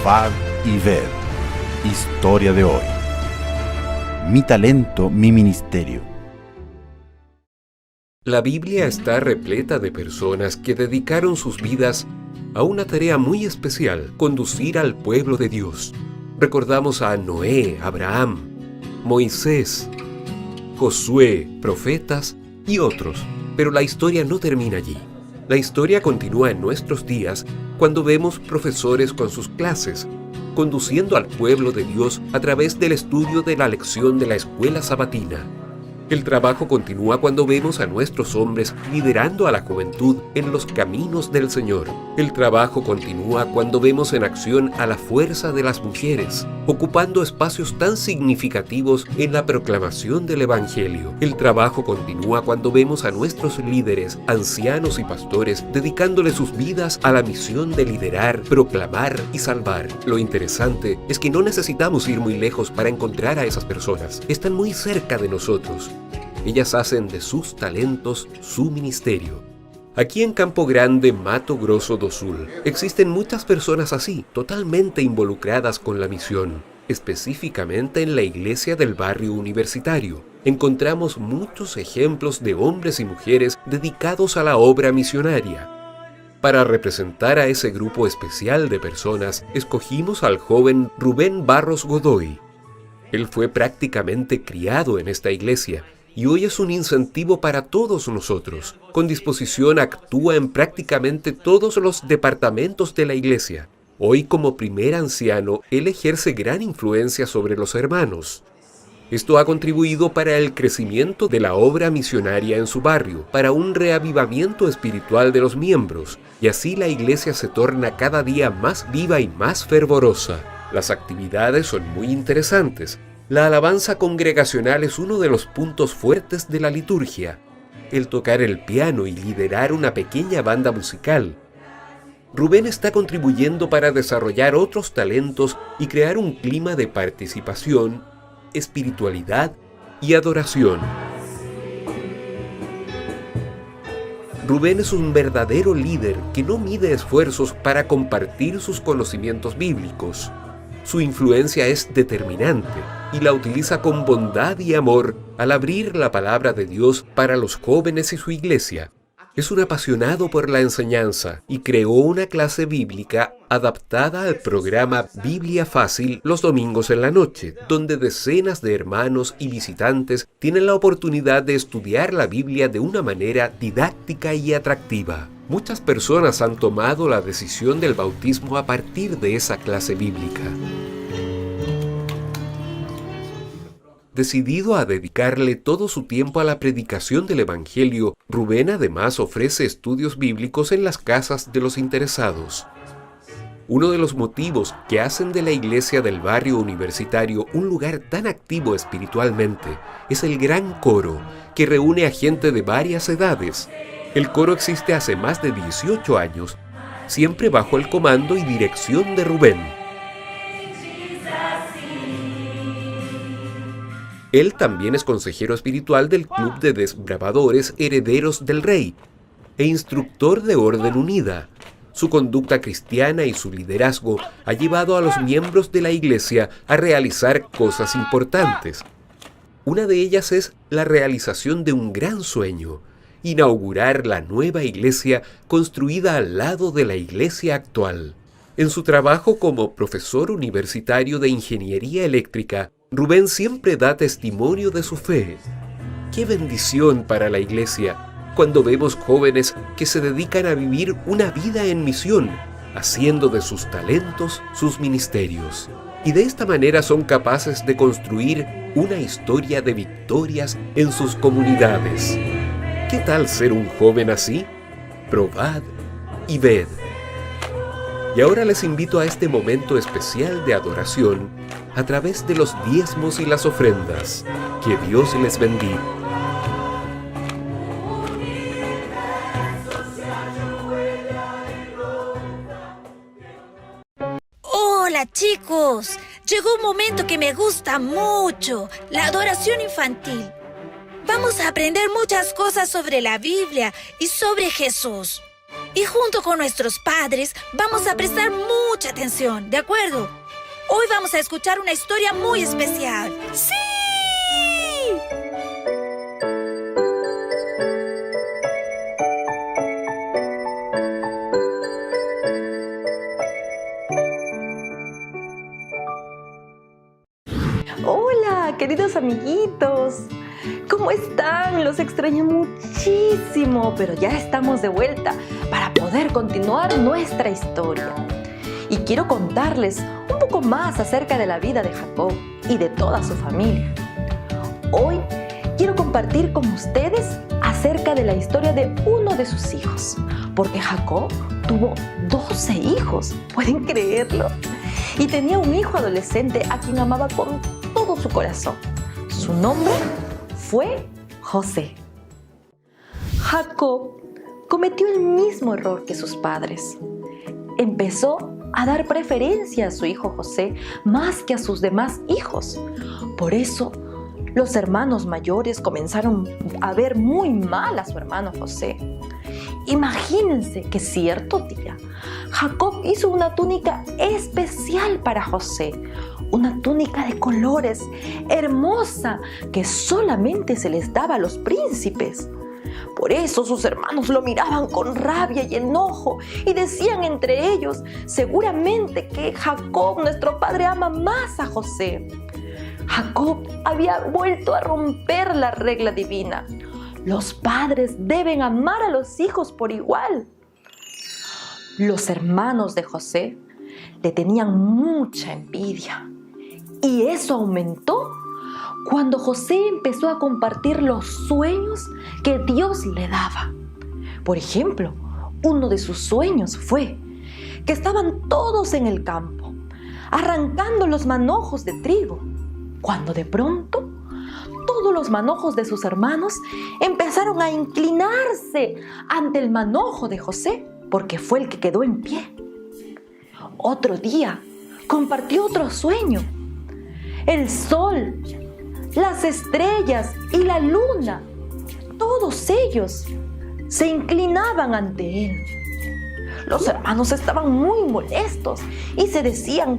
Probad y ved. Historia de hoy. Mi talento, mi ministerio. La Biblia está repleta de personas que dedicaron sus vidas a una tarea muy especial: conducir al pueblo de Dios. Recordamos a Noé, Abraham, Moisés, Josué, profetas y otros. Pero la historia no termina allí. La historia continúa en nuestros días cuando vemos profesores con sus clases, conduciendo al pueblo de Dios a través del estudio de la lección de la escuela sabatina. El trabajo continúa cuando vemos a nuestros hombres liderando a la juventud en los caminos del Señor. El trabajo continúa cuando vemos en acción a la fuerza de las mujeres, ocupando espacios tan significativos en la proclamación del Evangelio. El trabajo continúa cuando vemos a nuestros líderes, ancianos y pastores, dedicándole sus vidas a la misión de liderar, proclamar y salvar. Lo interesante es que no necesitamos ir muy lejos para encontrar a esas personas. Están muy cerca de nosotros. Ellas hacen de sus talentos su ministerio. Aquí en Campo Grande, Mato Grosso do Sul, existen muchas personas así, totalmente involucradas con la misión. Específicamente en la iglesia del barrio universitario, encontramos muchos ejemplos de hombres y mujeres dedicados a la obra misionaria. Para representar a ese grupo especial de personas, escogimos al joven Rubén Barros Godoy. Él fue prácticamente criado en esta iglesia y hoy es un incentivo para todos nosotros. Con disposición actúa en prácticamente todos los departamentos de la iglesia. Hoy, como primer anciano, él ejerce gran influencia sobre los hermanos. Esto ha contribuido para el crecimiento de la obra misionaria en su barrio, para un reavivamiento espiritual de los miembros, y así la iglesia se torna cada día más viva y más fervorosa. Las actividades son muy interesantes. La alabanza congregacional es uno de los puntos fuertes de la liturgia. El tocar el piano y liderar una pequeña banda musical. Rubén está contribuyendo para desarrollar otros talentos y crear un clima de participación, espiritualidad y adoración. Rubén es un verdadero líder que no mide esfuerzos para compartir sus conocimientos bíblicos. Su influencia es determinante y la utiliza con bondad y amor al abrir la palabra de Dios para los jóvenes y su iglesia. Es un apasionado por la enseñanza y creó una clase bíblica adaptada al programa Biblia Fácil los domingos en la noche, donde decenas de hermanos y visitantes tienen la oportunidad de estudiar la Biblia de una manera didáctica y atractiva. Muchas personas han tomado la decisión del bautismo a partir de esa clase bíblica. Decidido a dedicarle todo su tiempo a la predicación del Evangelio, Rubén además ofrece estudios bíblicos en las casas de los interesados. Uno de los motivos que hacen de la iglesia del barrio universitario un lugar tan activo espiritualmente es el gran coro, que reúne a gente de varias edades. El coro existe hace más de 18 años, siempre bajo el comando y dirección de Rubén. Él también es consejero espiritual del Club de Desbravadores Herederos del Rey e instructor de Orden Unida. Su conducta cristiana y su liderazgo ha llevado a los miembros de la iglesia a realizar cosas importantes. Una de ellas es la realización de un gran sueño: inaugurar la nueva iglesia construida al lado de la iglesia actual. En su trabajo como profesor universitario de ingeniería eléctrica, Rubén siempre da testimonio de su fe. ¡Qué bendición para la iglesia cuando vemos jóvenes que se dedican a vivir una vida en misión, haciendo de sus talentos sus ministerios! Y de esta manera son capaces de construir una historia de victorias en sus comunidades. ¿Qué tal ser un joven así? Probad y ved. Y ahora les invito a este momento especial de adoración a través de los diezmos y las ofrendas. Que Dios les bendiga. Hola chicos, llegó un momento que me gusta mucho, la adoración infantil. Vamos a aprender muchas cosas sobre la Biblia y sobre Jesús. Y junto con nuestros padres vamos a prestar mucha atención, ¿de acuerdo? Hoy vamos a escuchar una historia muy especial. ¡Sí! Hola, queridos amiguitos. ¿Cómo están? Los extrañé muchísimo, pero ya estamos de vuelta para poder continuar nuestra historia. Y quiero contarles un poco más acerca de la vida de Jacob y de toda su familia. Hoy quiero compartir con ustedes acerca de la historia de uno de sus hijos, porque Jacob tuvo 12 hijos, ¿pueden creerlo? Y tenía un hijo adolescente a quien amaba con todo su corazón. Su nombre fue José. Jacob cometió el mismo error que sus padres. Empezó a dar preferencia a su hijo José más que a sus demás hijos. Por eso, los hermanos mayores comenzaron a ver muy mal a su hermano José. Imagínense que cierto día, Jacob hizo una túnica especial para José, una túnica de colores hermosa que solamente se les daba a los príncipes. Por eso sus hermanos lo miraban con rabia y enojo y decían entre ellos, seguramente que Jacob, nuestro padre, ama más a José. Jacob había vuelto a romper la regla divina. Los padres deben amar a los hijos por igual. Los hermanos de José le tenían mucha envidia y eso aumentó cuando José empezó a compartir los sueños que Dios le daba. Por ejemplo, uno de sus sueños fue que estaban todos en el campo, arrancando los manojos de trigo, cuando de pronto todos los manojos de sus hermanos empezaron a inclinarse ante el manojo de José, porque fue el que quedó en pie. Otro día compartió otro sueño. El sol, las estrellas y la luna, todos ellos se inclinaban ante él. Los hermanos estaban muy molestos y se decían,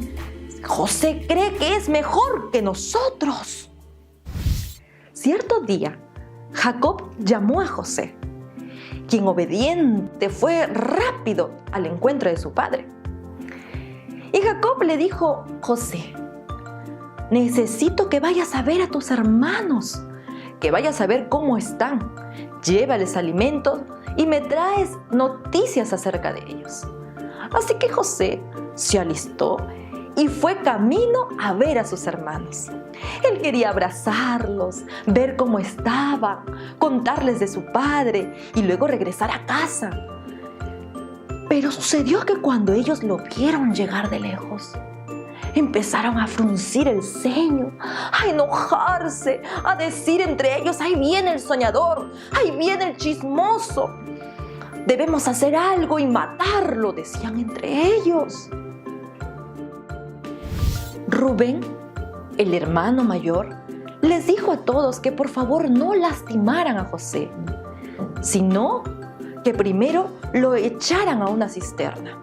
José cree que es mejor que nosotros. Cierto día, Jacob llamó a José, quien obediente fue rápido al encuentro de su padre. Y Jacob le dijo, José, necesito que vayas a ver a tus hermanos, que vayas a ver cómo están. Llévales alimentos y me traes noticias acerca de ellos. Así que José se alistó y fue camino a ver a sus hermanos. Él quería abrazarlos, ver cómo estaban, contarles de su padre y luego regresar a casa. Pero sucedió que cuando ellos lo vieron llegar de lejos, empezaron a fruncir el ceño, a enojarse, a decir entre ellos, ahí viene el soñador, ahí viene el chismoso. Debemos hacer algo y matarlo, decían entre ellos. Rubén, el hermano mayor, les dijo a todos que por favor no lastimaran a José, sino que primero lo echaran a una cisterna,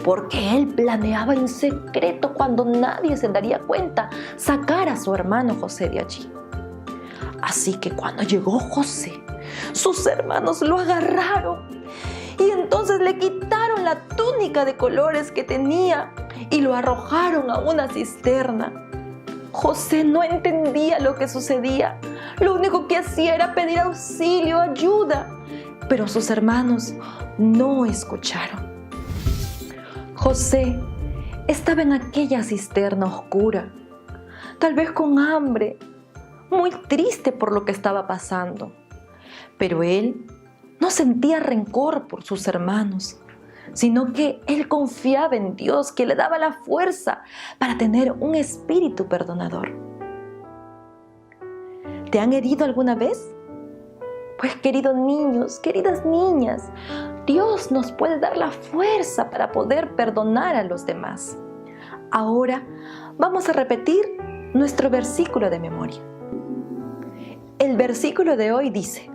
porque él planeaba en secreto, cuando nadie se daría cuenta, sacar a su hermano José de allí. Así que cuando llegó José, sus hermanos lo agarraron y entonces le quitaron la túnica de colores que tenía y lo arrojaron a una cisterna. José no entendía lo que sucedía. Lo único que hacía era pedir auxilio, ayuda. Pero sus hermanos no escucharon. José estaba en aquella cisterna oscura, tal vez con hambre, muy triste por lo que estaba pasando. Pero él no sentía rencor por sus hermanos, sino que él confiaba en Dios, que le daba la fuerza para tener un espíritu perdonador. ¿Te han herido alguna vez? Pues queridos niños, queridas niñas, Dios nos puede dar la fuerza para poder perdonar a los demás. Ahora vamos a repetir nuestro versículo de memoria. El versículo de hoy dice: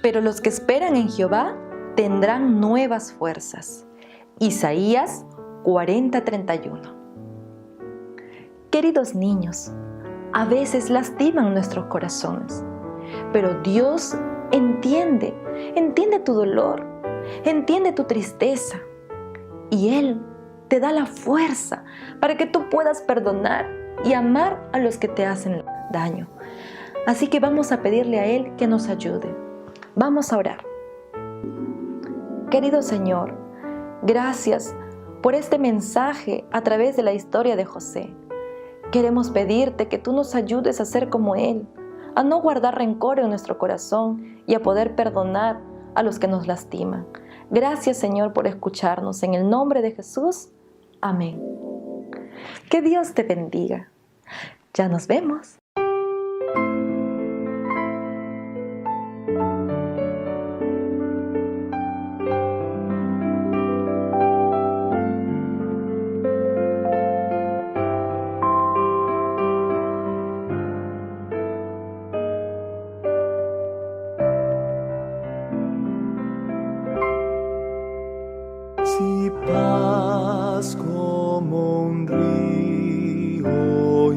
pero los que esperan en Jehová tendrán nuevas fuerzas. Isaías 40:31. Queridos niños, a veces lastiman nuestros corazones, pero Dios entiende tu dolor, entiende tu tristeza, y Él te da la fuerza para que tú puedas perdonar y amar a los que te hacen daño. Así que vamos a pedirle a Él que nos ayude. Vamos a orar. Querido Señor, gracias por este mensaje a través de la historia de José. Queremos pedirte que tú nos ayudes a ser como Él, a no guardar rencor en nuestro corazón y a poder perdonar a los que nos lastiman. Gracias, Señor, por escucharnos. En el nombre de Jesús, amén. Que Dios te bendiga. Ya nos vemos. Si paz como un río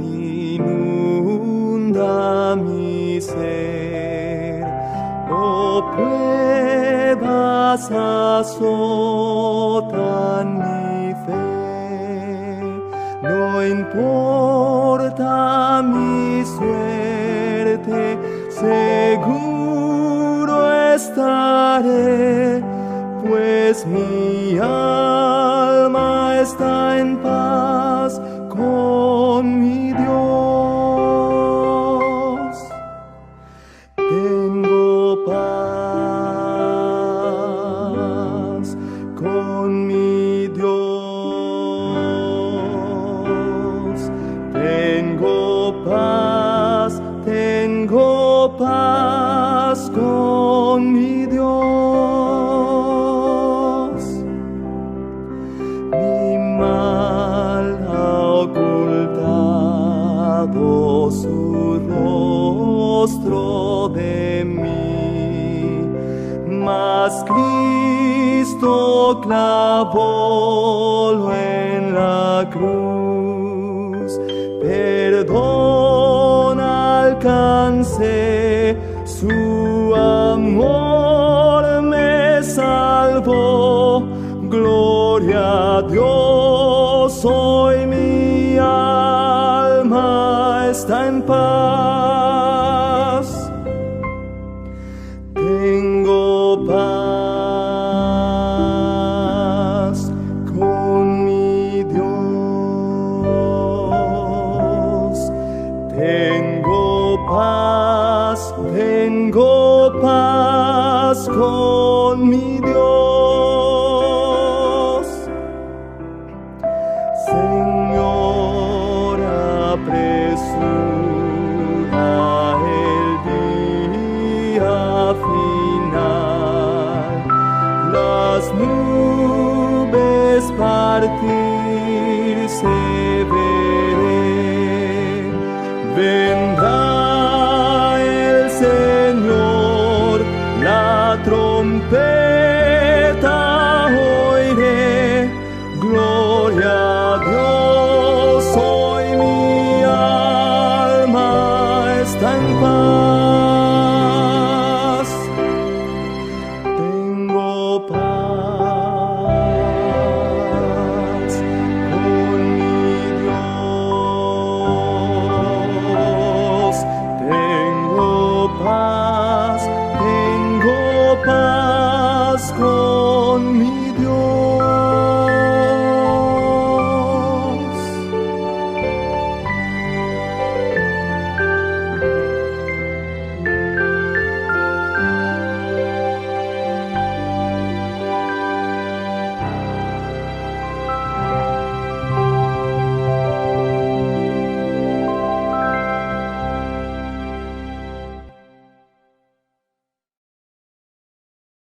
inunda mi ser, o pruebas azotan mi fe, no importa mi suerte, seguro estaré, pues mi alma está en paz con mi Dios. Tengo paz con mi Dios. Tengo paz con mi Dios. Su rostro de mí, mas Cristo clavólo en la cruz. Perdón alcancé, su amor me salvó. Gloria a Dios, hoy mi alma está en paz. Tengo paz con mi Dios. Tengo paz con mi Dios. Señor, apresura el día final, las nubes partirse veré, vendrá el Señor, la trompeta oiré, gloria a Dios, hoy mi alma está en paz. Tengo paz con mi Dios. Tengo paz con mi Dios.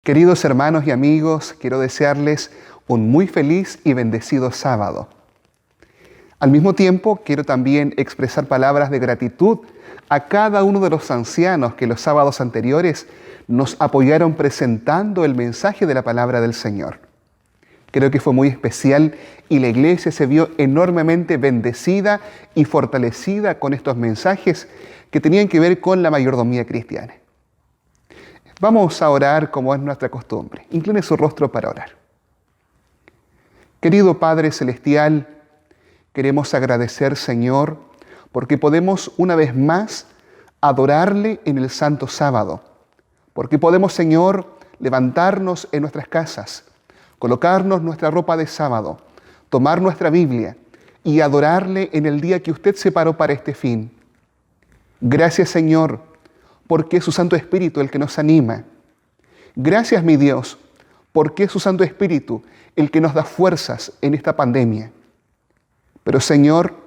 Queridos hermanos y amigos, quiero desearles un muy feliz y bendecido sábado. Al mismo tiempo, quiero también expresar palabras de gratitud a cada uno de los ancianos que los sábados anteriores nos apoyaron presentando el mensaje de la palabra del Señor. Creo que fue muy especial y la iglesia se vio enormemente bendecida y fortalecida con estos mensajes que tenían que ver con la mayordomía cristiana. Vamos a orar como es nuestra costumbre. Incline su rostro para orar. Querido Padre Celestial, queremos agradecer, Señor, porque podemos una vez más adorarle en el Santo Sábado. Porque podemos, Señor, levantarnos en nuestras casas, colocarnos nuestra ropa de sábado, tomar nuestra Biblia y adorarle en el día que usted separó para este fin. Gracias, Señor, porque es su Santo Espíritu el que nos anima. Gracias, mi Dios, porque es su Santo Espíritu el que nos da fuerzas en esta pandemia. Pero, Señor,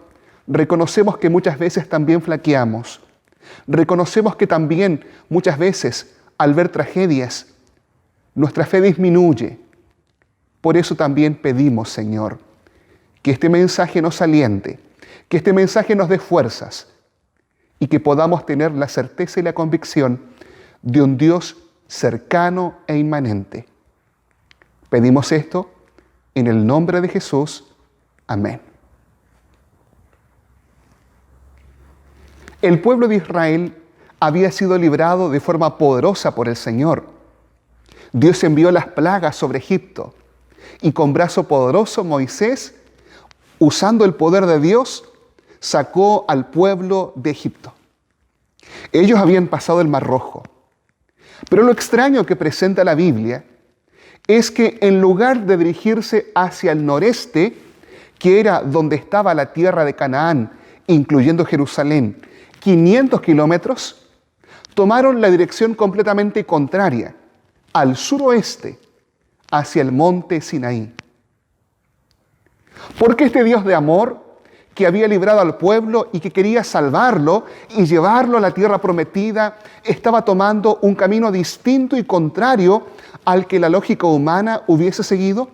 reconocemos que muchas veces también flaqueamos. Reconocemos que también muchas veces, al ver tragedias, nuestra fe disminuye. Por eso también pedimos, Señor, que este mensaje nos aliente, que este mensaje nos dé fuerzas y que podamos tener la certeza y la convicción de un Dios cercano e inmanente. Pedimos esto en el nombre de Jesús. Amén. El pueblo de Israel había sido librado de forma poderosa por el Señor. Dios envió las plagas sobre Egipto y con brazo poderoso Moisés, usando el poder de Dios, sacó al pueblo de Egipto. Ellos habían pasado el Mar Rojo. Pero lo extraño que presenta la Biblia es que en lugar de dirigirse hacia el noreste, que era donde estaba la tierra de Canaán, incluyendo Jerusalén, 500 kilómetros, tomaron la dirección completamente contraria, al suroeste, hacia el monte Sinaí. Porque este Dios de amor, que había librado al pueblo y que quería salvarlo y llevarlo a la tierra prometida, estaba tomando un camino distinto y contrario al que la lógica humana hubiese seguido?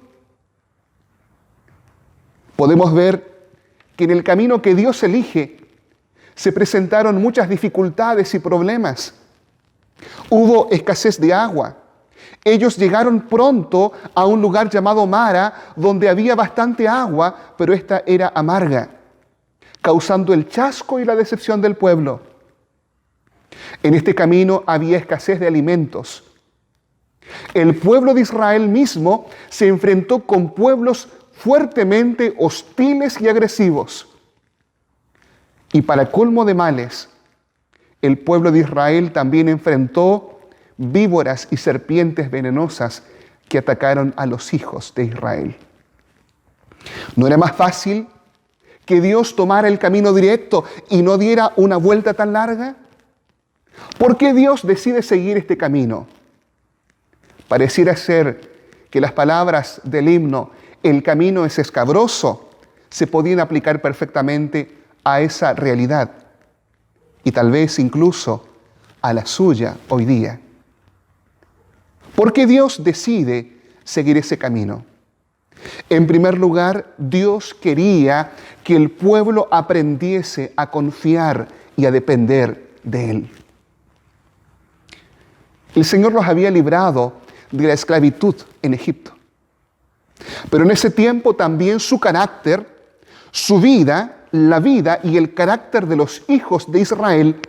Podemos ver que en el camino que Dios elige se presentaron muchas dificultades y problemas. Hubo escasez de agua. Ellos llegaron pronto a un lugar llamado Mara, donde había bastante agua, pero esta era amarga, causando el chasco y la decepción del pueblo. En este camino había escasez de alimentos. El pueblo de Israel mismo se enfrentó con pueblos fuertemente hostiles y agresivos. Y para colmo de males, el pueblo de Israel también enfrentó víboras y serpientes venenosas que atacaron a los hijos de Israel. ¿No era más fácil que Dios tomara el camino directo y no diera una vuelta tan larga? ¿Por qué Dios decide seguir este camino? Pareciera ser que las palabras del himno, el camino es escabroso, se podían aplicar perfectamente a esa realidad y tal vez incluso a la suya hoy día. ¿Por qué Dios decide seguir ese camino? En primer lugar, Dios quería que el pueblo aprendiese a confiar y a depender de Él. El Señor los había librado de la esclavitud en Egipto. Pero en ese tiempo también su carácter, su vida, la vida y el carácter de los hijos de Israel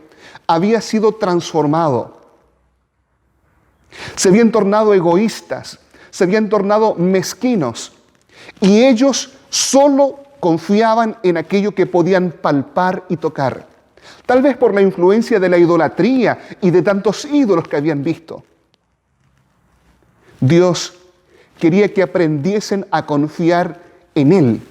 había sido transformado. Se habían tornado egoístas, se habían tornado mezquinos y ellos solo confiaban en aquello que podían palpar y tocar. Tal vez por la influencia de la idolatría y de tantos ídolos que habían visto. Dios quería que aprendiesen a confiar en Él,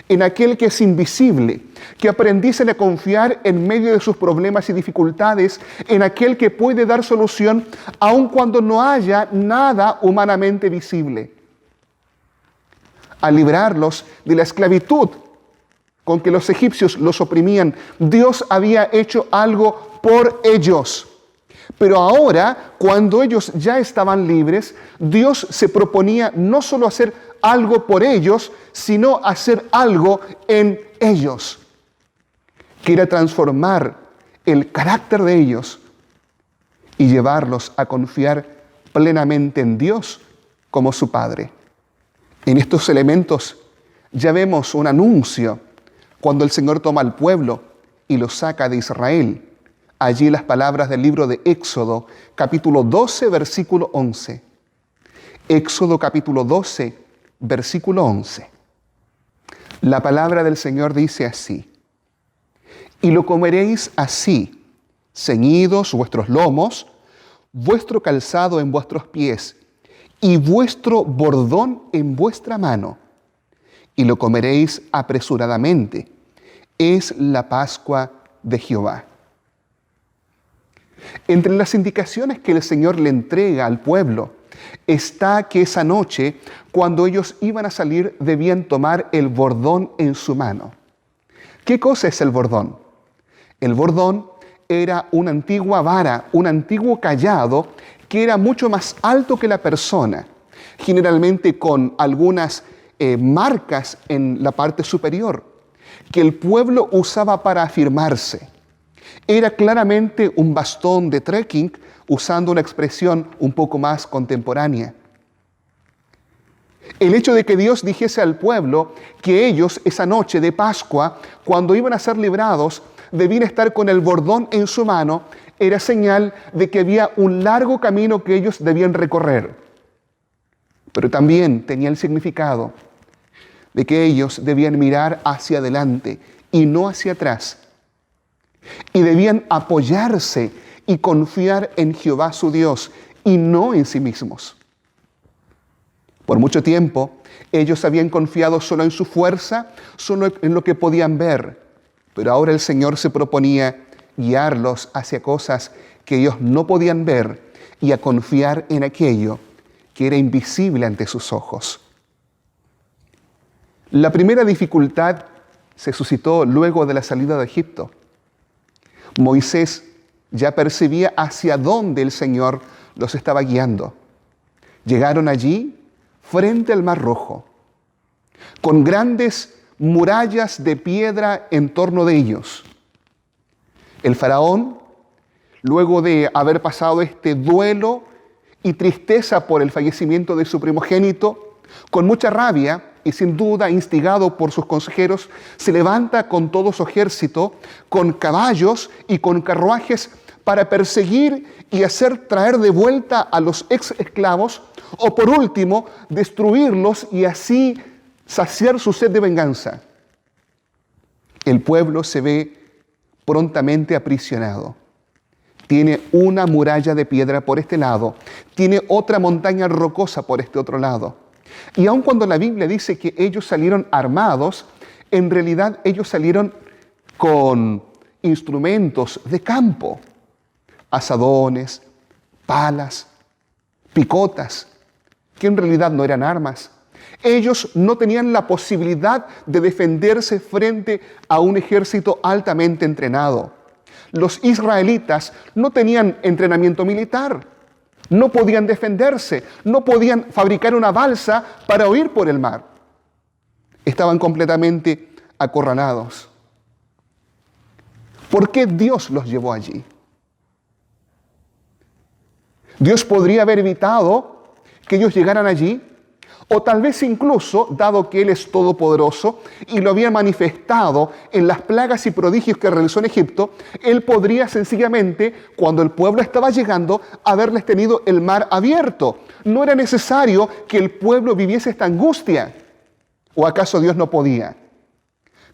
en aquel que es invisible, que aprendiesen a confiar en medio de sus problemas y dificultades, en aquel que puede dar solución aun cuando no haya nada humanamente visible. Al librarlos de la esclavitud con que los egipcios los oprimían, Dios había hecho algo por ellos. Pero ahora, cuando ellos ya estaban libres, Dios se proponía no solo hacer algo por ellos, sino hacer algo en ellos. Que era transformar el carácter de ellos y llevarlos a confiar plenamente en Dios como su Padre. En estos elementos ya vemos un anuncio cuando el Señor toma al pueblo y lo saca de Israel. Allí las palabras del libro de Éxodo, capítulo 12, versículo 11. Éxodo capítulo 12, versículo 11. La palabra del Señor dice así: y lo comeréis así, ceñidos vuestros lomos, vuestro calzado en vuestros pies, y vuestro bordón en vuestra mano, y lo comeréis apresuradamente. Es la Pascua de Jehová. Entre las indicaciones que el Señor le entrega al pueblo está que esa noche, cuando ellos iban a salir, debían tomar el bordón en su mano. ¿Qué cosa es el bordón? El bordón era una antigua vara, un antiguo cayado que era mucho más alto que la persona, generalmente con algunas marcas en la parte superior, que el pueblo usaba para afirmarse. Era claramente un bastón de trekking, usando una expresión un poco más contemporánea. El hecho de que Dios dijese al pueblo que ellos esa noche de Pascua, cuando iban a ser librados, debían estar con el bordón en su mano, era señal de que había un largo camino que ellos debían recorrer. Pero también tenía el significado de que ellos debían mirar hacia adelante y no hacia atrás. Y debían apoyarse y confiar en Jehová su Dios y no en sí mismos. Por mucho tiempo, ellos habían confiado solo en su fuerza, solo en lo que podían ver. Pero ahora el Señor se proponía guiarlos hacia cosas que ellos no podían ver y a confiar en aquello que era invisible ante sus ojos. La primera dificultad se suscitó luego de la salida de Egipto. Moisés ya percibía hacia dónde el Señor los estaba guiando. Llegaron allí frente al Mar Rojo, con grandes murallas de piedra en torno de ellos. El faraón, luego de haber pasado este duelo y tristeza por el fallecimiento de su primogénito, con mucha rabia y sin duda instigado por sus consejeros, se levanta con todo su ejército, con caballos y con carruajes para perseguir y hacer traer de vuelta a los ex esclavos, o por último, destruirlos y así saciar su sed de venganza. El pueblo se ve prontamente aprisionado. Tiene una muralla de piedra por este lado, tiene otra montaña rocosa por este otro lado. Y aun cuando la Biblia dice que ellos salieron armados, en realidad ellos salieron con instrumentos de campo, azadones, palas, picotas, que en realidad no eran armas. Ellos no tenían la posibilidad de defenderse frente a un ejército altamente entrenado. Los israelitas no tenían entrenamiento militar, no podían defenderse, no podían fabricar una balsa para huir por el mar. Estaban completamente acorralados. ¿Por qué Dios los llevó allí? Dios podría haber evitado que ellos llegaran allí, o tal vez incluso, dado que Él es todopoderoso y lo había manifestado en las plagas y prodigios que realizó en Egipto, Él podría sencillamente, cuando el pueblo estaba llegando, haberles tenido el mar abierto. No era necesario que el pueblo viviese esta angustia. ¿O acaso Dios no podía?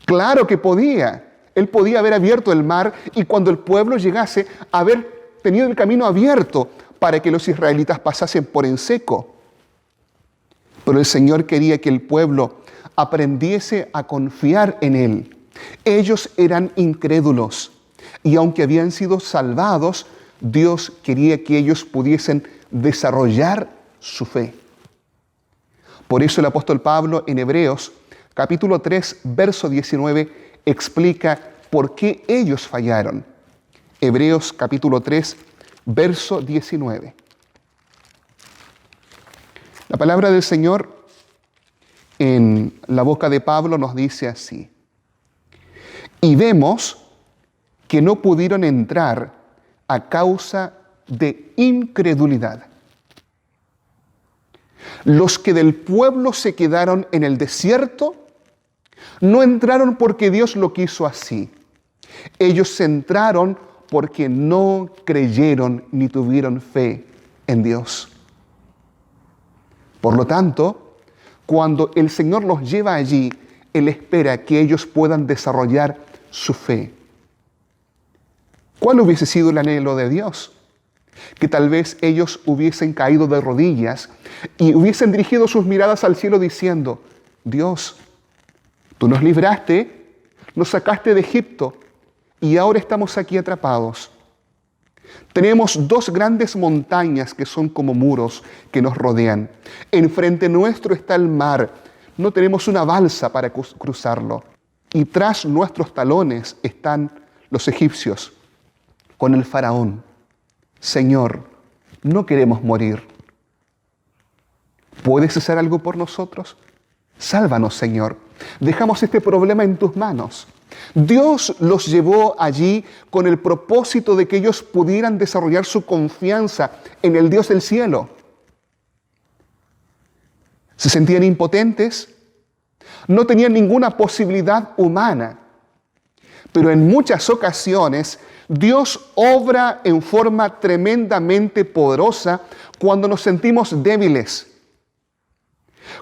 Claro que podía. Él podía haber abierto el mar y cuando el pueblo llegase, haber tenido el camino abierto para que los israelitas pasasen por en seco. Pero el Señor quería que el pueblo aprendiese a confiar en Él. Ellos eran incrédulos y aunque habían sido salvados, Dios quería que ellos pudiesen desarrollar su fe. Por eso el apóstol Pablo en Hebreos, capítulo 3, verso 19, explica por qué ellos fallaron. Hebreos capítulo 3, verso 19. La palabra del Señor en la boca de Pablo nos dice así: y vemos que no pudieron entrar a causa de incredulidad. Los que del pueblo se quedaron en el desierto no entraron porque Dios lo quiso así. Ellos entraron porque no creyeron ni tuvieron fe en Dios. Por lo tanto, cuando el Señor los lleva allí, Él espera que ellos puedan desarrollar su fe. ¿Cuál hubiese sido el anhelo de Dios? Que tal vez ellos hubiesen caído de rodillas y hubiesen dirigido sus miradas al cielo diciendo: Dios, tú nos libraste, nos sacaste de Egipto y ahora estamos aquí atrapados. Tenemos dos grandes montañas que son como muros que nos rodean. Enfrente nuestro está el mar, no tenemos una balsa para cruzarlo. Y tras nuestros talones están los egipcios con el faraón. Señor, no queremos morir. ¿Puedes hacer algo por nosotros? Sálvanos, Señor. Dejamos este problema en tus manos. Dios los llevó allí con el propósito de que ellos pudieran desarrollar su confianza en el Dios del cielo. Se sentían impotentes, no tenían ninguna posibilidad humana, pero en muchas ocasiones Dios obra en forma tremendamente poderosa cuando nos sentimos débiles.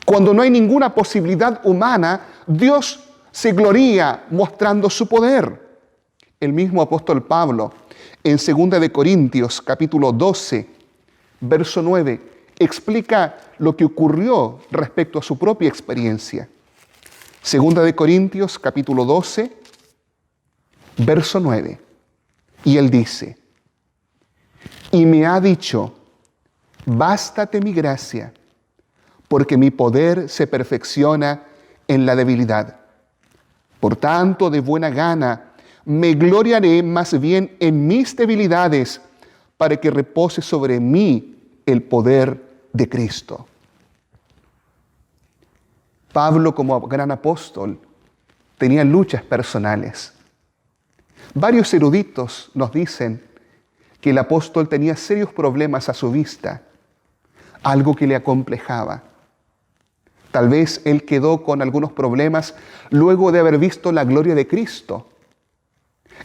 Cuando no hay ninguna posibilidad humana, Dios se gloría mostrando su poder. El mismo apóstol Pablo, en 2 de Corintios, capítulo 12, verso 9, explica lo que ocurrió respecto a su propia experiencia. 2 de Corintios, capítulo 12, verso 9. Y él dice: y me ha dicho, bástate mi gracia, porque mi poder se perfecciona en la debilidad. Por tanto, de buena gana, me gloriaré más bien en mis debilidades, para que repose sobre mí el poder de Cristo. Pablo, como gran apóstol, tenía luchas personales. Varios eruditos nos dicen que el apóstol tenía serios problemas a su vista, algo que le acomplejaba. Tal vez él quedó con algunos problemas luego de haber visto la gloria de Cristo.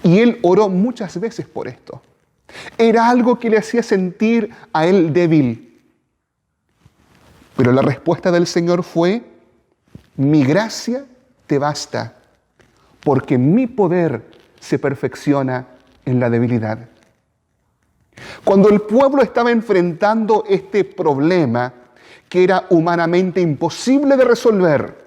Y él oró muchas veces por esto. Era algo que le hacía sentir a él débil. Pero la respuesta del Señor fue: mi gracia te basta, porque mi poder se perfecciona en la debilidad. Cuando el pueblo estaba enfrentando este problema, que era humanamente imposible de resolver,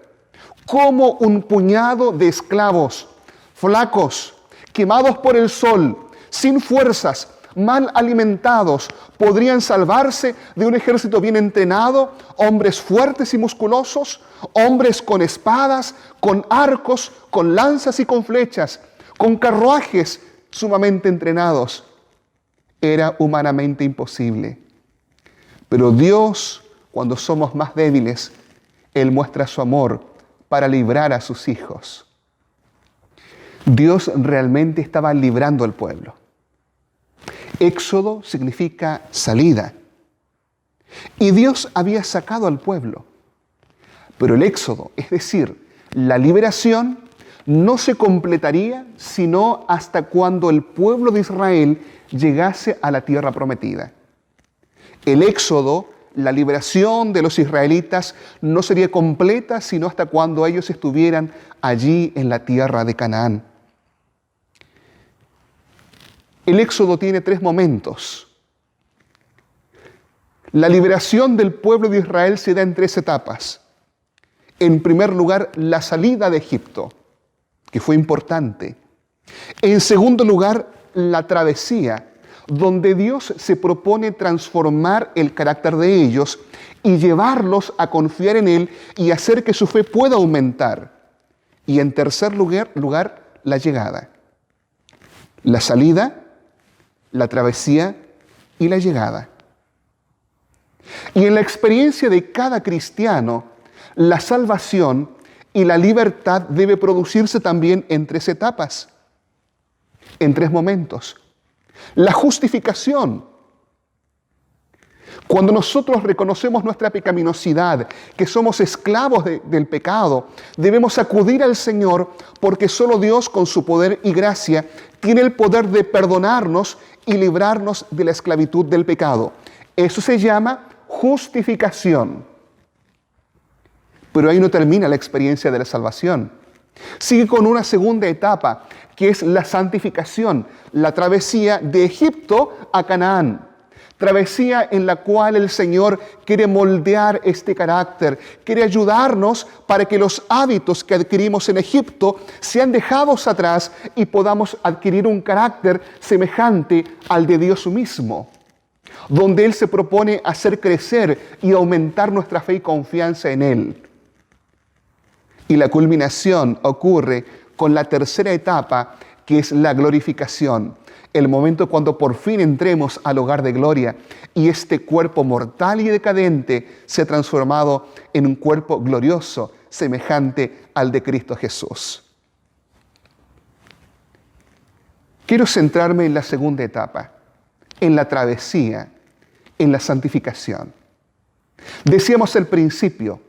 ¿cómo un puñado de esclavos, flacos, quemados por el sol, sin fuerzas, mal alimentados, podrían salvarse de un ejército bien entrenado, hombres fuertes y musculosos, hombres con espadas, con arcos, con lanzas y con flechas, con carruajes sumamente entrenados? Era humanamente imposible. Pero Dios, cuando somos más débiles, Él muestra su amor para librar a sus hijos. Dios realmente estaba librando al pueblo. Éxodo significa salida. Y Dios había sacado al pueblo. Pero el éxodo, es decir, la liberación, no se completaría sino hasta cuando el pueblo de Israel llegase a la tierra prometida. El éxodo, la liberación de los israelitas, no sería completa sino hasta cuando ellos estuvieran allí en la tierra de Canaán. El éxodo tiene 3 momentos. La liberación del pueblo de Israel se da en 3 etapas. En primer lugar, la salida de Egipto, que fue importante. En segundo lugar, la travesía, donde Dios se propone transformar el carácter de ellos y llevarlos a confiar en Él y hacer que su fe pueda aumentar. Y en tercer lugar, la llegada. La salida, la travesía y la llegada. Y en la experiencia de cada cristiano, la salvación y la libertad debe producirse también en 3 etapas. en 3 momentos. La justificación. Cuando nosotros reconocemos nuestra pecaminosidad, que somos esclavos del pecado, debemos acudir al Señor porque solo Dios con su poder y gracia tiene el poder de perdonarnos y librarnos de la esclavitud del pecado. Eso se llama justificación. Pero ahí no termina la experiencia de la salvación. Sigue con una segunda etapa, que es la santificación, la travesía de Egipto a Canaán. Travesía en la cual el Señor quiere moldear este carácter, quiere ayudarnos para que los hábitos que adquirimos en Egipto sean dejados atrás y podamos adquirir un carácter semejante al de Dios mismo, donde Él se propone hacer crecer y aumentar nuestra fe y confianza en Él. Y la culminación ocurre con la tercera etapa, que es la glorificación. El momento cuando por fin entremos al hogar de gloria y este cuerpo mortal y decadente sea transformado en un cuerpo glorioso, semejante al de Cristo Jesús. Quiero centrarme en la segunda etapa, en la travesía, en la santificación. Decíamos al principio,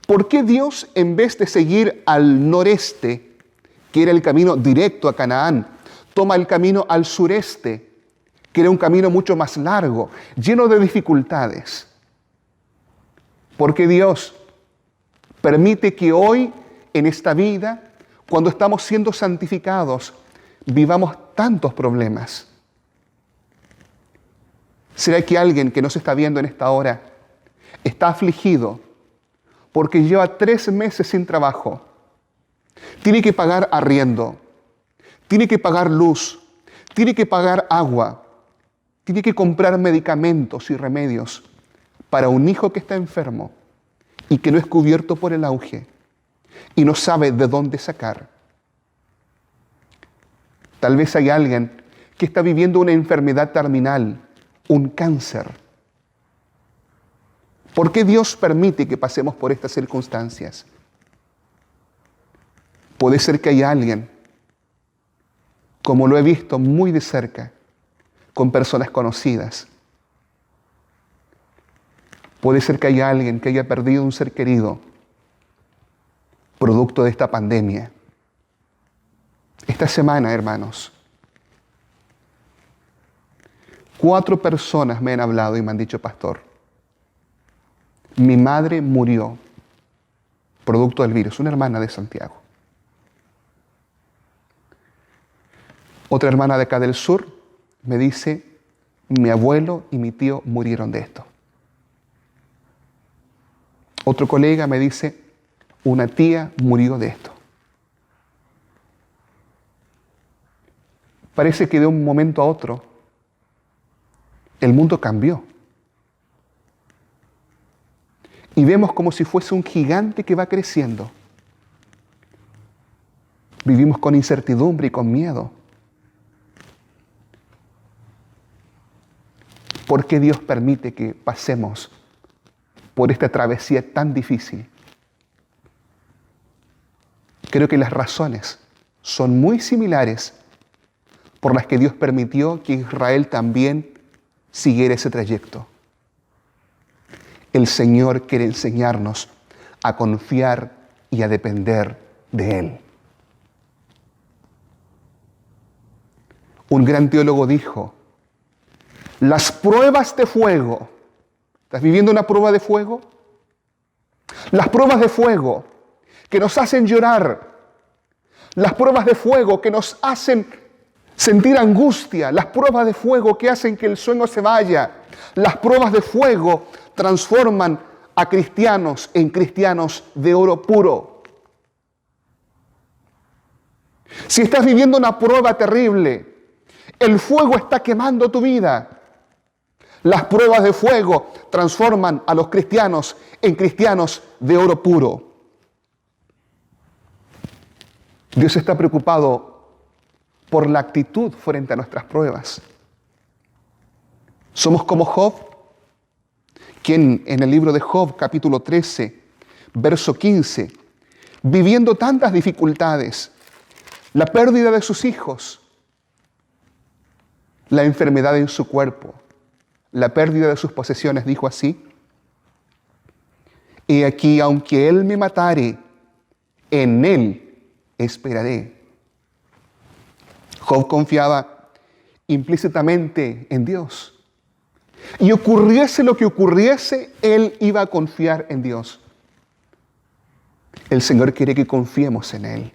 ¿por qué Dios, en vez de seguir al noreste, que era el camino directo a Canaán, toma el camino al sureste, que era un camino mucho más largo, lleno de dificultades? Porque Dios permite que hoy, en esta vida, cuando estamos siendo santificados, vivamos tantos problemas. ¿Será que alguien que nos está viendo en esta hora está afligido porque lleva 3 meses sin trabajo? Tiene que pagar arriendo, tiene que pagar luz, tiene que pagar agua, tiene que comprar medicamentos y remedios para un hijo que está enfermo y que no es cubierto por el auge y no sabe de dónde sacar. Tal vez hay alguien que está viviendo una enfermedad terminal, un cáncer. ¿Por qué Dios permite que pasemos por estas circunstancias? Puede ser que haya alguien, como lo he visto muy de cerca, con personas conocidas. Puede ser que haya alguien que haya perdido un ser querido, producto de esta pandemia. Esta semana, hermanos, 4 personas me han hablado y me han dicho, pastor, mi madre murió producto del virus, una hermana de Santiago. Otra hermana de acá del sur me dice, mi abuelo y mi tío murieron de esto. Otro colega me dice, una tía murió de esto. Parece que de un momento a otro el mundo cambió. Y vemos como si fuese un gigante que va creciendo. Vivimos con incertidumbre y con miedo. ¿Por qué Dios permite que pasemos por esta travesía tan difícil? Creo que las razones son muy similares por las que Dios permitió que Israel también siguiera ese trayecto. El Señor quiere enseñarnos a confiar y a depender de Él. Un gran teólogo dijo, las pruebas de fuego, ¿estás viviendo una prueba de fuego? Las pruebas de fuego que nos hacen llorar, las pruebas de fuego que nos hacen sentir angustia, las pruebas de fuego que hacen que el sueño se vaya, las pruebas de fuego transforman a cristianos en cristianos de oro puro. Si estás viviendo una prueba terrible, el fuego está quemando tu vida. Las pruebas de fuego transforman a los cristianos en cristianos de oro puro. Dios está preocupado por la actitud frente a nuestras pruebas. Somos como Job, quien en el libro de Job, capítulo 13, verso 15, viviendo tantas dificultades, la pérdida de sus hijos, la enfermedad en su cuerpo, la pérdida de sus posesiones, dijo así: He aquí, aunque Él me matare, en Él esperaré. Job confiaba implícitamente en Dios. Y ocurriese lo que ocurriese, él iba a confiar en Dios. El Señor quiere que confiemos en Él.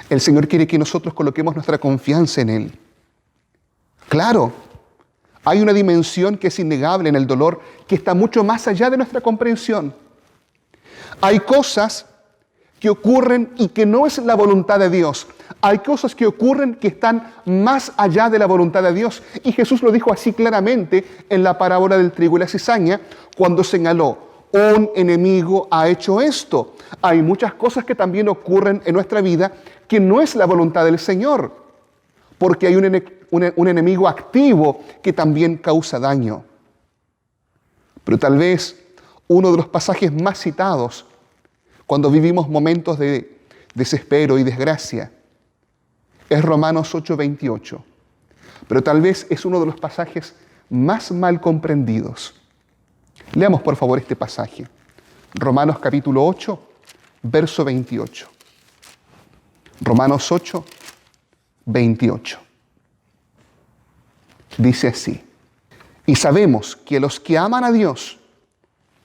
El Señor quiere que nosotros coloquemos nuestra confianza en Él. Claro, hay una dimensión que es innegable en el dolor, que está mucho más allá de nuestra comprensión. Hay cosas que ocurren y que no es la voluntad de Dios. Hay cosas que ocurren que están más allá de la voluntad de Dios. Y Jesús lo dijo así claramente en la parábola del trigo y la cizaña, cuando señaló: un enemigo ha hecho esto. Hay muchas cosas que también ocurren en nuestra vida que no es la voluntad del Señor, porque hay un enemigo activo que también causa daño. Pero tal vez uno de los pasajes más citados cuando vivimos momentos de desespero y desgracia es Romanos 8:28. Pero tal vez es uno de los pasajes más mal comprendidos. Leamos por favor este pasaje. Romanos capítulo 8, verso 28. Romanos 8, 28. Dice así: Y sabemos que los que aman a Dios,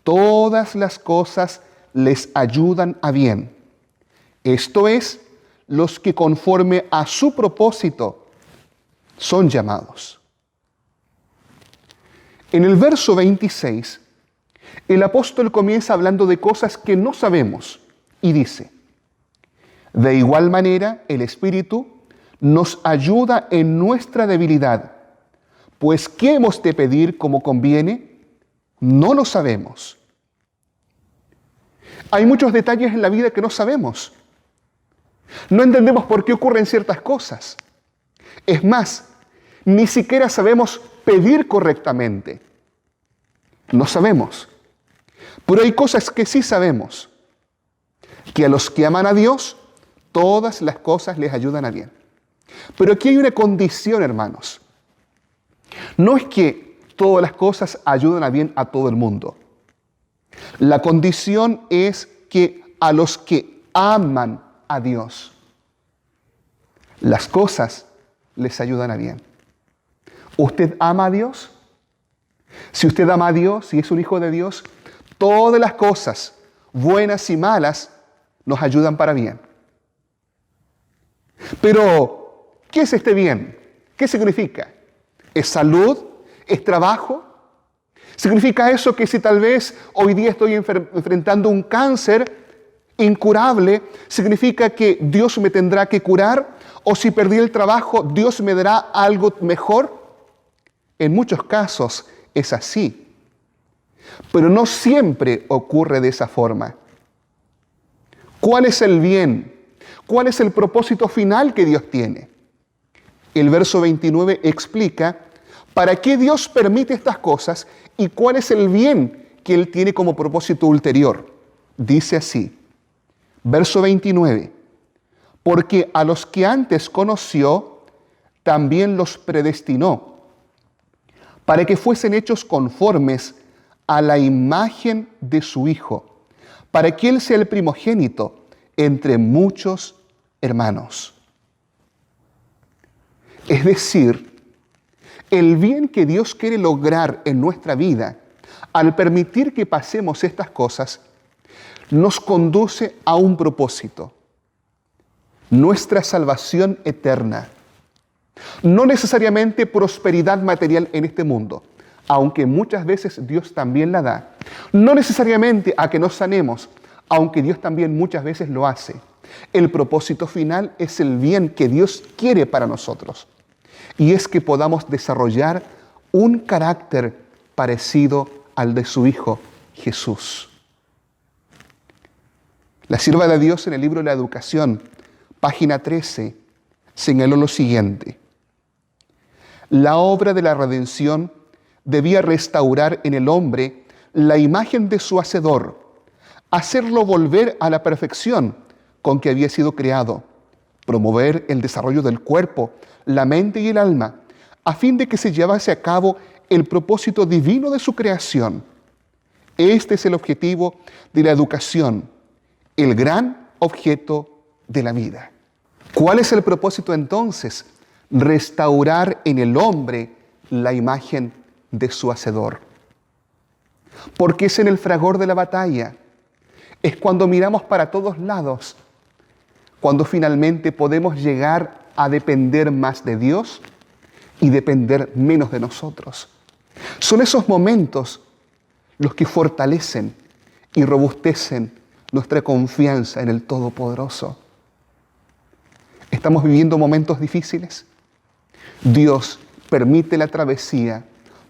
todas las cosas les ayudan a bien. Esto es, los que conforme a su propósito son llamados. En el verso 26, el apóstol comienza hablando de cosas que no sabemos y dice: De igual manera, el Espíritu nos ayuda en nuestra debilidad, pues ¿qué hemos de pedir como conviene? No lo sabemos. Hay muchos detalles en la vida que no sabemos. No entendemos por qué ocurren ciertas cosas. Es más, ni siquiera sabemos pedir correctamente. No sabemos. Pero hay cosas que sí sabemos. Que a los que aman a Dios, todas las cosas les ayudan a bien. Pero aquí hay una condición, hermanos. No es que todas las cosas ayudan a bien a todo el mundo. La condición es que a los que aman a Dios, las cosas les ayudan a bien. ¿Usted ama a Dios? Si usted ama a Dios, si es un hijo de Dios, todas las cosas, buenas y malas, nos ayudan para bien. Pero, ¿qué es este bien? ¿Qué significa? ¿Es salud? ¿Es trabajo? ¿Significa eso que si tal vez hoy día estoy enfrentando un cáncer incurable, significa que Dios me tendrá que curar? ¿O si perdí el trabajo, Dios me dará algo mejor? En muchos casos es así. Pero no siempre ocurre de esa forma. ¿Cuál es el bien? ¿Cuál es el propósito final que Dios tiene? El verso 29 explica para qué Dios permite estas cosas y cuál es el bien que Él tiene como propósito ulterior. Dice así, verso 29, porque a los que antes conoció, también los predestinó, para que fuesen hechos conformes a la imagen de su Hijo, para que Él sea el primogénito entre muchos hermanos. Es decir, el bien que Dios quiere lograr en nuestra vida, al permitir que pasemos estas cosas, nos conduce a un propósito: nuestra salvación eterna. No necesariamente prosperidad material en este mundo, aunque muchas veces Dios también la da. No necesariamente a que nos sanemos, aunque Dios también muchas veces lo hace. El propósito final es el bien que Dios quiere para nosotros. Y es que podamos desarrollar un carácter parecido al de su Hijo Jesús. La sierva de Dios en el libro de la Educación, página 13, señaló lo siguiente: la obra de la redención debía restaurar en el hombre la imagen de su Hacedor, hacerlo volver a la perfección con que había sido creado, promover el desarrollo del cuerpo, la mente y el alma, a fin de que se llevase a cabo el propósito divino de su creación. Este es el objetivo de la educación, el gran objeto de la vida. ¿Cuál es el propósito entonces? Restaurar en el hombre la imagen de su Hacedor. Porque es en el fragor de la batalla, es cuando miramos para todos lados, cuando finalmente podemos llegar a depender más de Dios y depender menos de nosotros. Son esos momentos los que fortalecen y robustecen nuestra confianza en el Todopoderoso. ¿Estamos viviendo momentos difíciles? Dios permite la travesía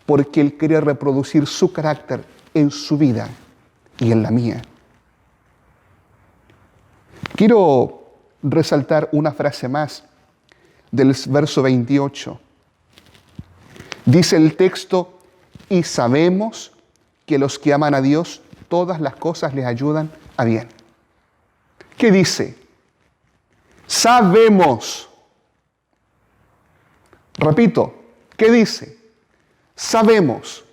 porque Él quiere reproducir su carácter en su vida y en la mía. Quiero resaltar una frase más del verso 28. Dice el texto, y sabemos que los que aman a Dios, todas las cosas les ayudan a bien. ¿Qué dice? Sabemos. Repito, ¿qué dice? Sabemos.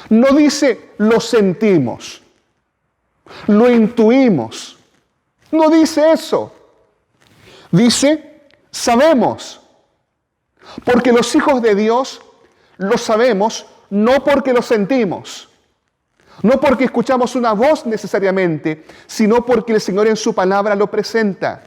No dice lo sentimos, lo intuimos. No dice eso. Dice sabemos. Porque los hijos de Dios lo sabemos no porque lo sentimos, no porque escuchamos una voz necesariamente, sino porque el Señor en su palabra lo presenta.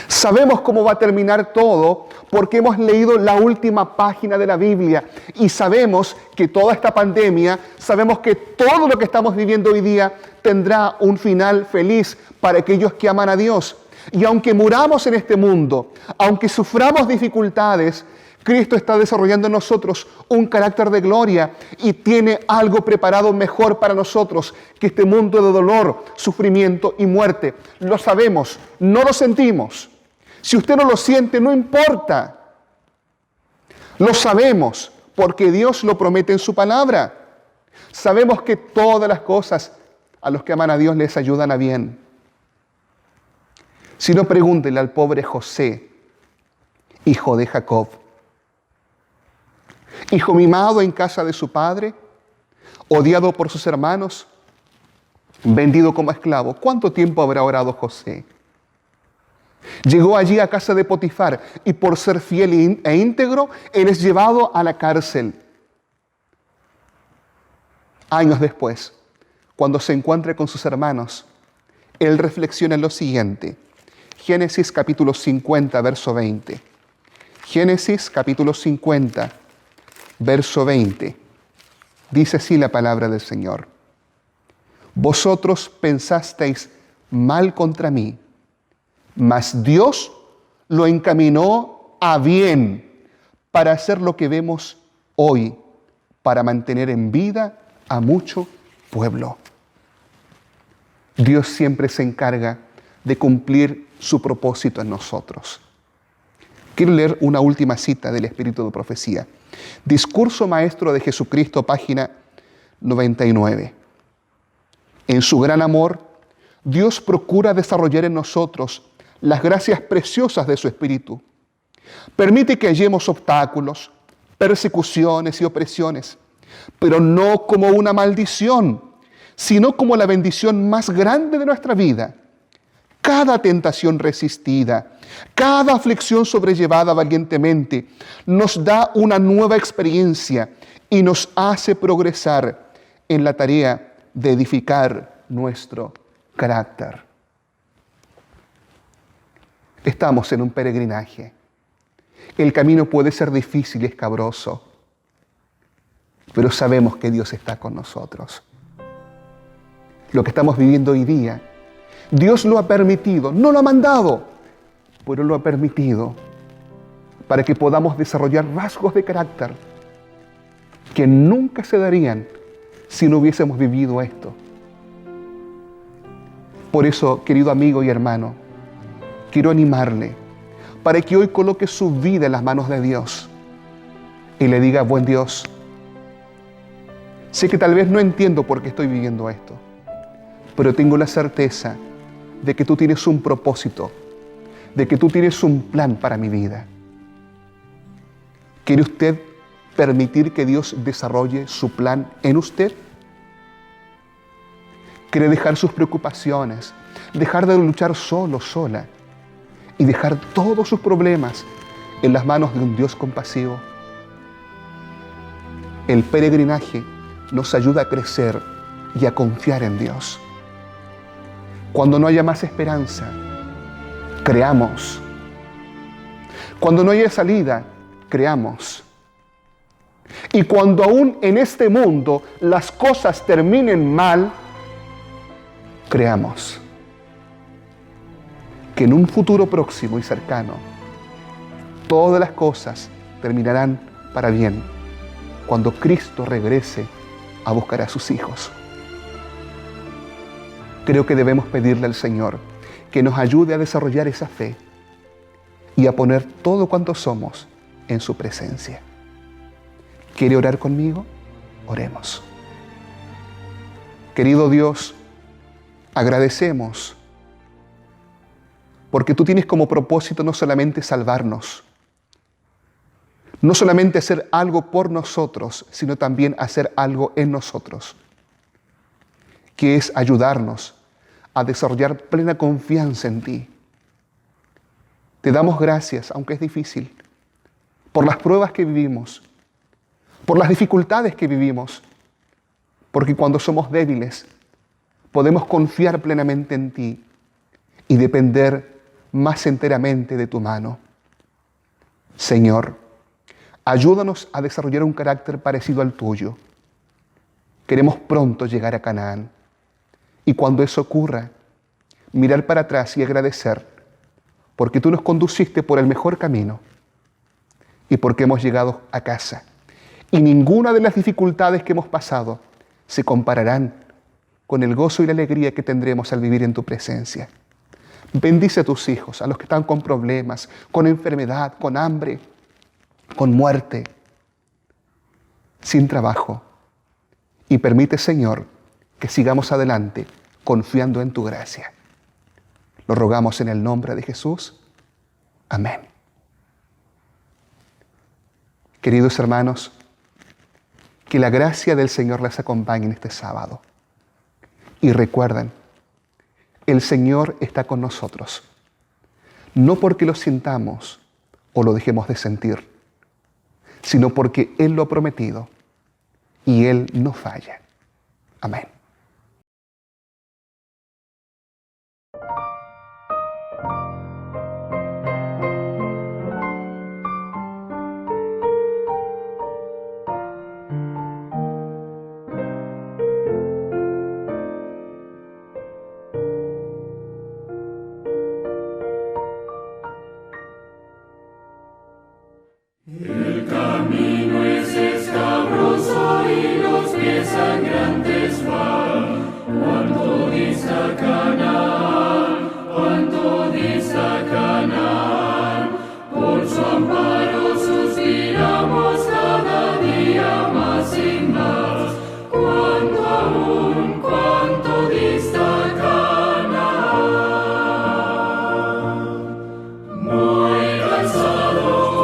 Sabemos cómo va a terminar todo porque hemos leído la última página de la Biblia y sabemos que toda esta pandemia, sabemos que todo lo que estamos viviendo hoy día tendrá un final feliz para aquellos que aman a Dios. Y aunque muramos en este mundo, aunque suframos dificultades, Cristo está desarrollando en nosotros un carácter de gloria y tiene algo preparado mejor para nosotros que este mundo de dolor, sufrimiento y muerte. Lo sabemos, no lo sentimos. Si usted no lo siente, no importa. Lo sabemos porque Dios lo promete en su palabra. Sabemos que todas las cosas a los que aman a Dios les ayudan a bien. Si no, pregúntenle al pobre José, hijo de Jacob. Hijo mimado en casa de su padre, odiado por sus hermanos, vendido como esclavo. ¿Cuánto tiempo habrá orado José? Llegó allí a casa de Potifar y por ser fiel e íntegro, él es llevado a la cárcel. Años después, cuando se encuentre con sus hermanos, él reflexiona en lo siguiente. Génesis capítulo 50, verso 20. Génesis capítulo 50, verso 20. Dice así la palabra del Señor. Vosotros pensasteis mal contra mí, mas Dios lo encaminó a bien para hacer lo que vemos hoy, para mantener en vida a mucho pueblo. Dios siempre se encarga de cumplir su propósito en nosotros. Quiero leer una última cita del Espíritu de Profecía. Discurso Maestro de Jesucristo, página 99. En su gran amor, Dios procura desarrollar en nosotros las gracias preciosas de su Espíritu. Permite que hallemos obstáculos, persecuciones y opresiones, pero no como una maldición, sino como la bendición más grande de nuestra vida. Cada tentación resistida, cada aflicción sobrellevada valientemente, nos da una nueva experiencia y nos hace progresar en la tarea de edificar nuestro carácter. Estamos en un peregrinaje. El camino puede ser difícil y escabroso, pero sabemos que Dios está con nosotros. Lo que estamos viviendo hoy día, Dios lo ha permitido, no lo ha mandado, pero lo ha permitido para que podamos desarrollar rasgos de carácter que nunca se darían si no hubiésemos vivido esto. Por eso, querido amigo y hermano, quiero animarle para que hoy coloque su vida en las manos de Dios y le diga: buen Dios, sé que tal vez no entiendo por qué estoy viviendo esto, pero tengo la certeza de que tú tienes un propósito, de que tú tienes un plan para mi vida. ¿Quiere usted permitir que Dios desarrolle su plan en usted? ¿Quiere dejar sus preocupaciones, dejar de luchar solo, sola y dejar todos sus problemas en las manos de un Dios compasivo? El peregrinaje nos ayuda a crecer y a confiar en Dios. Cuando no haya más esperanza, creamos. Cuando no haya salida, creamos. Y cuando aún en este mundo las cosas terminen mal, creamos que en un futuro próximo y cercano, todas las cosas terminarán para bien cuando Cristo regrese a buscar a sus hijos. Creo que debemos pedirle al Señor que nos ayude a desarrollar esa fe y a poner todo cuanto somos en su presencia. ¿Quiere orar conmigo? Oremos. Querido Dios, agradecemos porque tú tienes como propósito no solamente salvarnos, no solamente hacer algo por nosotros, sino también hacer algo en nosotros, que es ayudarnos a desarrollar plena confianza en ti. Te damos gracias, aunque es difícil, por las pruebas que vivimos, por las dificultades que vivimos, porque cuando somos débiles, podemos confiar plenamente en ti y depender más enteramente de tu mano. Señor, ayúdanos a desarrollar un carácter parecido al tuyo. Queremos pronto llegar a Canaán y cuando eso ocurra, mirar para atrás y agradecer porque tú nos conduciste por el mejor camino y porque hemos llegado a casa. Y ninguna de las dificultades que hemos pasado se compararán con el gozo y la alegría que tendremos al vivir en tu presencia. Bendice a tus hijos, a los que están con problemas, con enfermedad, con hambre, con muerte, sin trabajo. Y permite, Señor, que sigamos adelante confiando en tu gracia. Lo rogamos en el nombre de Jesús. Amén. Queridos hermanos, que la gracia del Señor les acompañe en este sábado. Y recuerden, el Señor está con nosotros, no porque lo sintamos o lo dejemos de sentir, sino porque Él lo ha prometido y Él no falla. Amén. El camino es escabroso y los pies sangrantes van. Cuánto dista Canaán, cuánto dista Canaán. Por su amparo suspiramos cada día más y más. Cuánto aún, cuánto dista Canaán. Muy cansado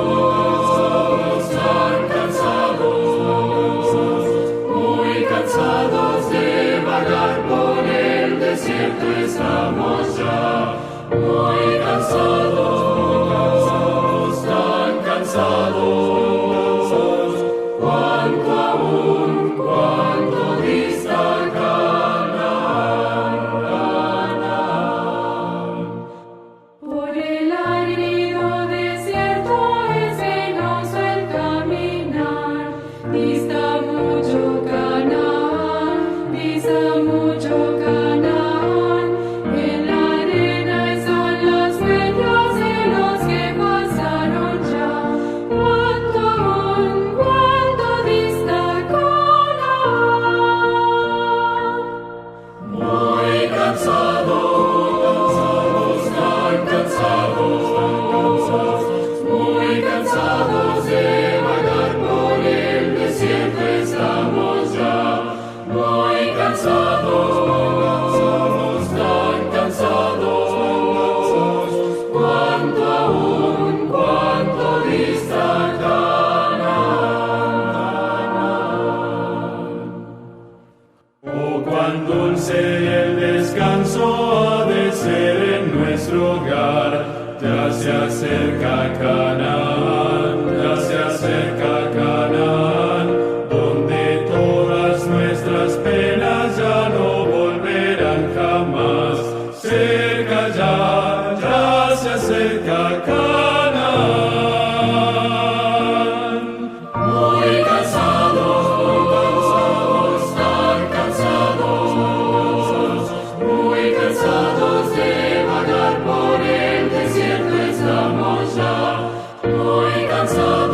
esperanza